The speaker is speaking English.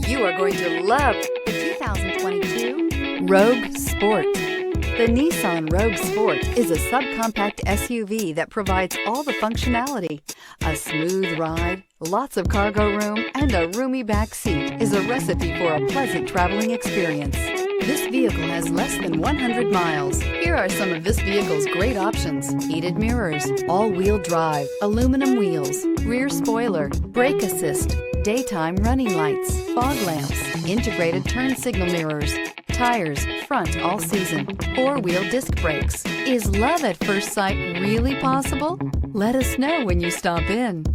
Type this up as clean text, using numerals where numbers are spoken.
You are going to love the 2022 Rogue Sport. The Nissan Rogue Sport is a subcompact SUV that provides all the functionality. A smooth ride, lots of cargo room, and a roomy back seat is a recipe for a pleasant traveling experience. This vehicle has less than 100 miles. Here are some of this vehicle's great options: heated mirrors, all-wheel drive, aluminum wheels, rear spoiler, brake assist, daytime running lights, fog lamps, integrated turn signal mirrors, tires, front all season, four-wheel disc brakes. Is love at first sight really possible? Let us know when you stop in.